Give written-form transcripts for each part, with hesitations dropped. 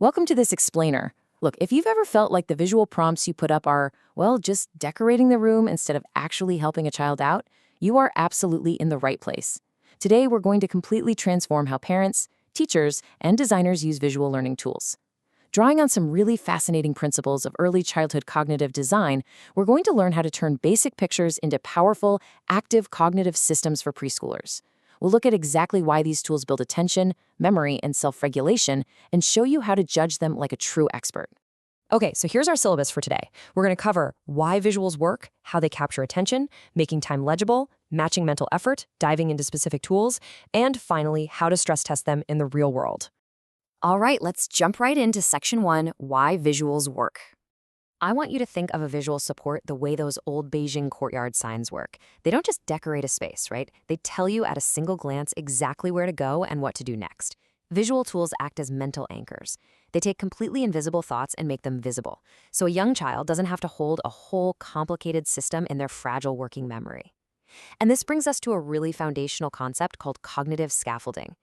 Welcome to this explainer. Look, if you've ever felt like the visual prompts you put up are, well, just decorating the room instead of actually helping a child out, you are absolutely in the right place. Today, we're going to completely transform how parents, teachers, and designers use visual learning tools. Drawing on some really fascinating principles of early childhood cognitive design, we're going to learn how to turn basic pictures into powerful, active cognitive systems for preschoolers. We'll look at exactly why these tools build attention, memory, and self-regulation, and show you how to judge them like a true expert. Okay, so here's our syllabus for today. We're going to cover why visuals work, how they capture attention, making time legible, matching mental effort, diving into specific tools, and finally, how to stress test them in the real world. All right, let's jump right into section 1, why visuals work. I want you to think of a visual support the way those old Beijing courtyard signs work. They don't just decorate a space, right? They tell you at a single glance exactly where to go and what to do next. Visual tools act as mental anchors. They take completely invisible thoughts and make them visible, so a young child doesn't have to hold a whole complicated system in their fragile working memory. And this brings us to a really foundational concept called cognitive scaffolding.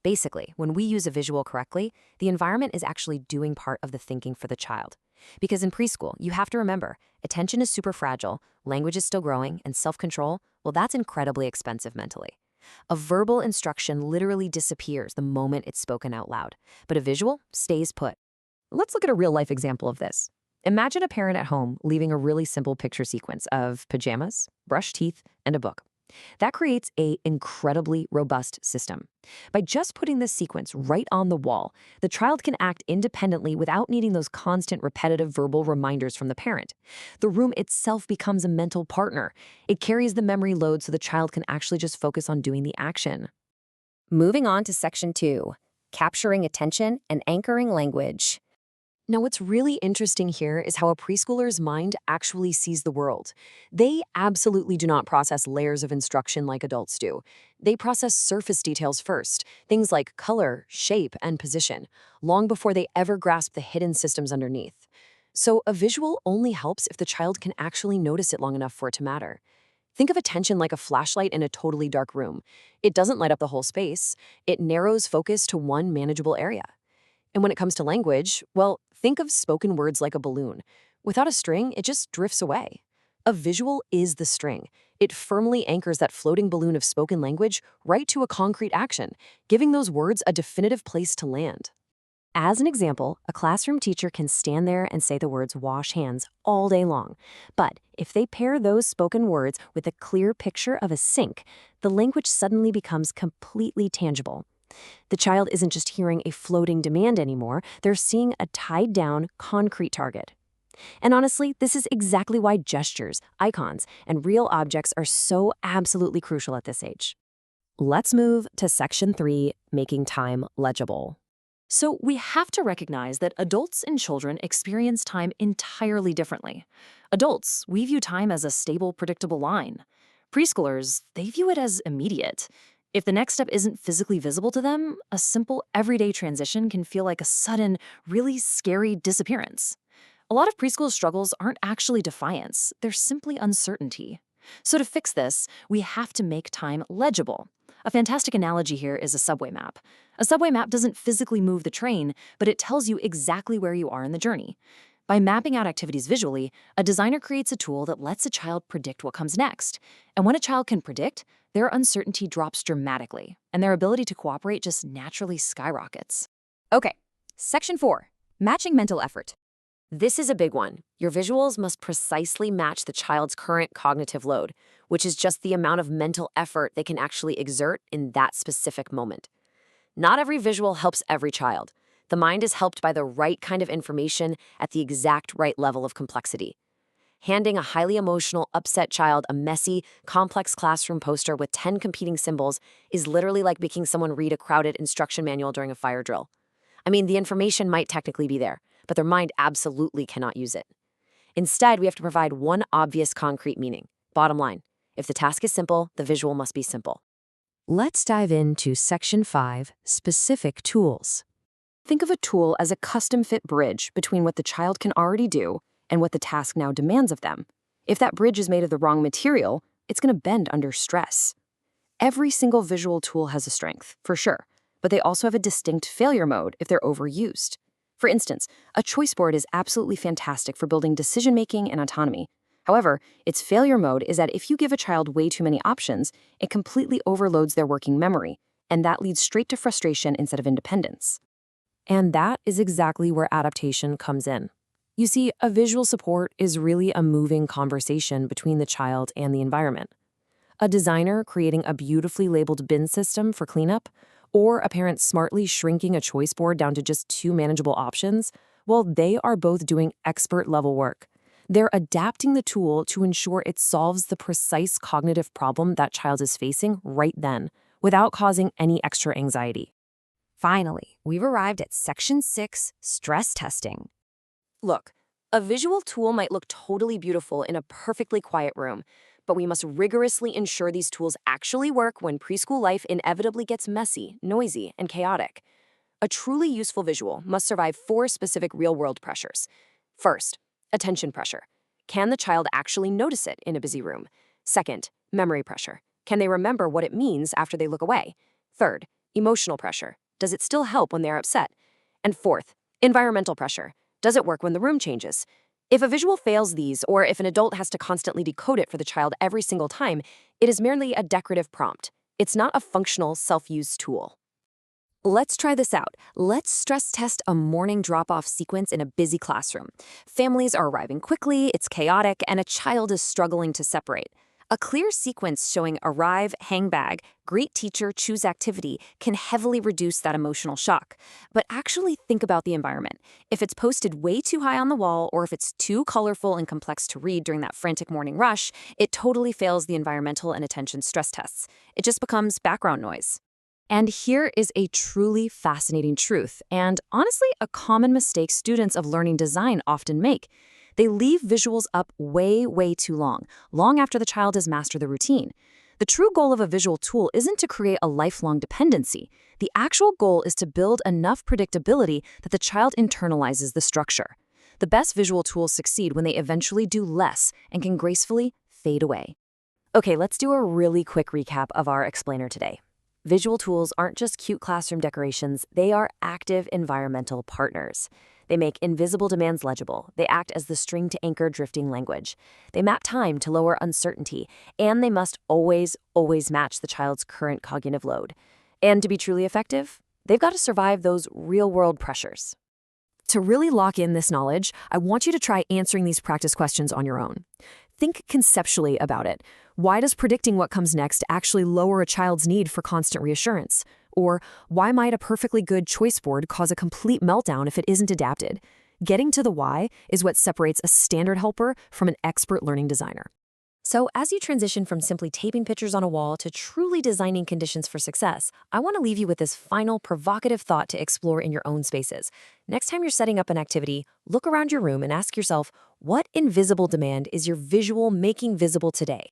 Basically, when we use a visual correctly, the environment is actually doing part of the thinking for the child. Because in preschool, you have to remember, attention is super fragile, language is still growing, and self-control, well, that's incredibly expensive mentally. A verbal instruction literally disappears the moment it's spoken out loud, but a visual stays put. Let's look at a real-life example of this. Imagine a parent at home leaving a really simple picture sequence of pajamas, brushed teeth, and a book. That creates an incredibly robust system. By just putting this sequence right on the wall, the child can act independently without needing those constant repetitive verbal reminders from the parent. The room itself becomes a mental partner. It carries the memory load so the child can actually just focus on doing the action. Moving on to section 2, capturing attention and anchoring language. Now, what's really interesting here is how a preschooler's mind actually sees the world. They absolutely do not process layers of instruction like adults do. They process surface details first, things like color, shape, and position, long before they ever grasp the hidden systems underneath. So a visual only helps if the child can actually notice it long enough for it to matter. Think of attention like a flashlight in a totally dark room. It doesn't light up the whole space. It narrows focus to one manageable area. And when it comes to language, well, think of spoken words like a balloon. Without a string, it just drifts away. A visual is the string. It firmly anchors that floating balloon of spoken language right to a concrete action, giving those words a definitive place to land. As an example, a classroom teacher can stand there and say the words wash hands all day long. But if they pair those spoken words with a clear picture of a sink, the language suddenly becomes completely tangible. The child isn't just hearing a floating demand anymore, they're seeing a tied-down, concrete target. And honestly, this is exactly why gestures, icons, and real objects are so absolutely crucial at this age. Let's move to section 3, making time legible. So we have to recognize that adults and children experience time entirely differently. Adults, we view time as a stable, predictable line. Preschoolers, they view it as immediate. If the next step isn't physically visible to them, a simple everyday transition can feel like a sudden, really scary disappearance. A lot of preschool struggles aren't actually defiance, they're simply uncertainty. So to fix this, we have to make time legible. A fantastic analogy here is a subway map. A subway map doesn't physically move the train, but it tells you exactly where you are in the journey. By mapping out activities visually, a designer creates a tool that lets a child predict what comes next. And when a child can predict, their uncertainty drops dramatically, and their ability to cooperate just naturally skyrockets. Okay, section 4, matching mental effort. This is a big one. Your visuals must precisely match the child's current cognitive load, which is just the amount of mental effort they can actually exert in that specific moment. Not every visual helps every child. The mind is helped by the right kind of information at the exact right level of complexity. Handing a highly emotional, upset child a messy, complex classroom poster with 10 competing symbols is literally like making someone read a crowded instruction manual during a fire drill. I mean, the information might technically be there, but their mind absolutely cannot use it. Instead, we have to provide one obvious concrete meaning. Bottom line, if the task is simple, the visual must be simple. Let's dive into section 5, specific tools. Think of a tool as a custom-fit bridge between what the child can already do and what the task now demands of them. If that bridge is made of the wrong material, it's going to bend under stress. Every single visual tool has a strength, for sure, but they also have a distinct failure mode if they're overused. For instance, a choice board is absolutely fantastic for building decision-making and autonomy. However, its failure mode is that if you give a child way too many options, it completely overloads their working memory, and that leads straight to frustration instead of independence. And that is exactly where adaptation comes in. You see, a visual support is really a moving conversation between the child and the environment. A designer creating a beautifully labeled bin system for cleanup, or a parent smartly shrinking a choice board down to just 2 manageable options, well, they are both doing expert-level work. They're adapting the tool to ensure it solves the precise cognitive problem that child is facing right then, without causing any extra anxiety. Finally, we've arrived at Section 6, stress testing. Look, a visual tool might look totally beautiful in a perfectly quiet room, but we must rigorously ensure these tools actually work when preschool life inevitably gets messy, noisy, and chaotic. A truly useful visual must survive 4 specific real-world pressures. First, attention pressure. Can the child actually notice it in a busy room? Second, memory pressure. Can they remember what it means after they look away? Third, emotional pressure. Does it still help when they're upset? And fourth, environmental pressure. Does it work when the room changes? If a visual fails these, or if an adult has to constantly decode it for the child every single time, it is merely a decorative prompt. It's not a functional, self-use tool. Let's try this out. Let's stress test a morning drop-off sequence in a busy classroom. Families are arriving quickly, it's chaotic, and a child is struggling to separate. A clear sequence showing arrive, hang bag, greet teacher, choose activity can heavily reduce that emotional shock. But actually think about the environment. If it's posted way too high on the wall, or if it's too colorful and complex to read during that frantic morning rush, it totally fails the environmental and attention stress tests. It just becomes background noise. And here is a truly fascinating truth, and honestly, a common mistake students of learning design often make. They leave visuals up way too long after the child has mastered the routine. The true goal of a visual tool isn't to create a lifelong dependency. The actual goal is to build enough predictability that the child internalizes the structure. The best visual tools succeed when they eventually do less and can gracefully fade away. Okay, let's do a really quick recap of our explainer today. Visual tools aren't just cute classroom decorations, they are active environmental partners. They make invisible demands legible, they act as the string to anchor drifting language. They map time to lower uncertainty, and they must always match the child's current cognitive load. And to be truly effective, they've got to survive those real-world pressures. To really lock in this knowledge, I want you to try answering these practice questions on your own. Think conceptually about it. Why does predicting what comes next actually lower a child's need for constant reassurance? Or why might a perfectly good choice board cause a complete meltdown if it isn't adapted? Getting to the why is what separates a standard helper from an expert learning designer. So as you transition from simply taping pictures on a wall to truly designing conditions for success, I want to leave you with this final provocative thought to explore in your own spaces. Next time you're setting up an activity, look around your room and ask yourself, what invisible demand is your visual making visible today?